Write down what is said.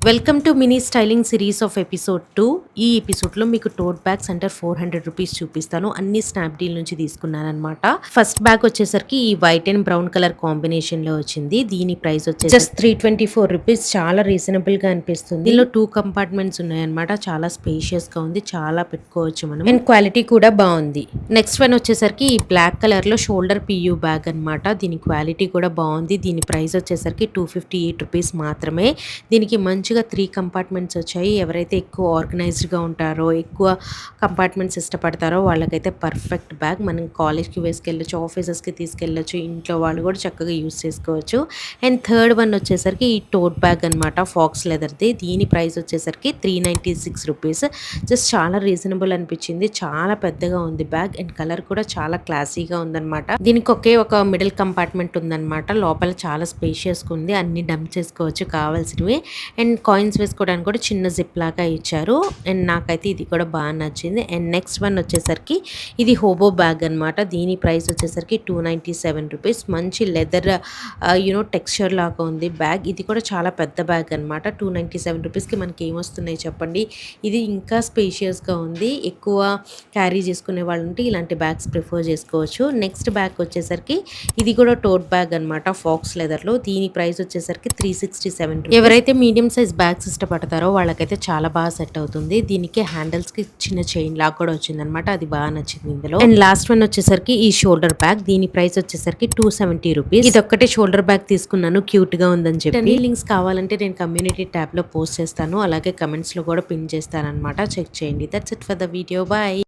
Welcome to mini styling series of episode 2. ఈ ఎపిసోడ్లో మీకు టోట్ బ్యాగ్స్ అంటే 400 రూపీస్ చూపిస్తాను. అన్ని స్నాప్డీల్ నుంచి తీసుకున్నానమాట. ఫస్ట్ బ్యాగ్ వచ్చేసరికి ఈ వైట్ అండ్ బ్రౌన్ కలర్ కాంబినేషన్లో వచ్చింది. దీని ప్రైస్ వచ్చేసి జస్ట్ 324 రూపీస్. చాలా రీజనబుల్గా అనిపిస్తుంది. దీనిలో 2 కంపార్ట్మెంట్స్ ఉన్నాయన్నమాట. చాలా స్పేషియస్గా ఉంది. చాలా పెట్టుకోవచ్చు మనం. అండ్ క్వాలిటీ కూడా బాగుంది. నెక్స్ట్ వన్ వచ్చేసరికి ఈ బ్లాక్ కలర్లో షోల్డర్ పియూ బ్యాగ్ అనమాట. దీని క్వాలిటీ కూడా బాగుంది. దీని ప్రైస్ వచ్చేసరికి 258 రూపీస్ మాత్రమే. దీనికి మంచిగా 3 కంపార్ట్మెంట్స్ వచ్చాయి. ఎవరైతే ఎక్కువ ఆర్గనైజ్డ్గా ఉంటారో, ఎక్కువ కంపార్ట్మెంట్స్ ఇష్టపడతారో వాళ్ళకైతే పర్ఫెక్ట్ బ్యాగ్. మనం కాలేజ్కి వేసుకెళ్ళచ్చు, ఆఫీసెస్కి తీసుకెళ్ళచ్చు, ఇంట్లో వాళ్ళు కూడా చక్కగా యూస్ చేసుకోవచ్చు. అండ్ థర్డ్ వన్ వచ్చేసరికి ఈ టోట్ బ్యాగ్ అనమాట, ఫాక్స్ లెదర్ది. దీని ప్రైస్ వచ్చేసరికి 396 రూపీస్. జస్ట్ చాలా రీజనబుల్ అనిపించింది. చాలా పెద్దగా ఉంది బ్యాగ్ అండ్ కలర్ కూడా చాలా క్లాసీగా ఉందన్నమాట. దీనికి ఒక మిడిల్ కంపార్ట్మెంట్ ఉందన్నమాట. లోపల చాలా స్పేషియస్గా ఉంది. అన్ని డంప్ చేసుకోవచ్చు కావాల్సినవి. అండ్ కాయిన్స్ వేసుకోవడానికి కూడా చిన్న జిప్ లాగా ఇచ్చారు. అండ్ నాకైతే ఇది కూడా బాగా నచ్చింది. అండ్ నెక్స్ట్ వన్ వచ్చేసరికి ఇది హోబో బ్యాగ్ అనమాట. దీని ప్రైస్ వచ్చేసరికి 297 రూపీస్. మంచి లెదర్ టెక్స్చర్ లాగా ఉంది బ్యాగ్. ఇది కూడా చాలా పెద్ద బ్యాగ్ అనమాట. 297 రూపీస్కి మనకి ఏమొస్తున్నాయి చెప్పండి. ఇది ఇంకా స్పేషియస్గా ఉంది. ఎక్కువ క్యారీ చేసుకునే వాళ్ళు ఉంటే ఇలాంటి బ్యాగ్స్ ప్రిఫర్ చేసుకోవచ్చు. నెక్స్ట్ బ్యాగ్ వచ్చేసరికి ఇది కూడా టోట్ బ్యాగ్ అనమాట, ఫాక్స్ లెదర్లో. దీని ప్రైస్ వచ్చేసరికి 367 రూపీస్. ఎవరైతే మీడియం సైజ్ బ్యాగ్స్ ఇష్టపడతారో వాళ్ళకైతే చాలా బాగా సెట్ అవుతుంది. దీనికి హ్యాండిల్స్కి చిన్న చైన్ లాగా కూడా వచ్చింది అనమాట. అది బాగా నచ్చింది ఇందులో. అండ్ లాస్ట్ వన్ వచ్చేసరికి ఈ షోల్డర్ బ్యాగ్. దీని ప్రైస్ వచ్చేసరికి 270 రూపీస్. ఇది ఒక్కటే షోల్డర్ బ్యాగ్ తీసుకున్నాను, క్యూట్ గా ఉందని చెప్పి. లింక్స్ కావాలంటే నేను కమ్యూనిటీ ట్యాబ్ లో పోస్ట్ చేస్తాను, అలాగే కమెంట్స్ లో కూడా పిన్ చేస్తాను అనమాట. చెక్ చేయండి. That's it for the video. Bye.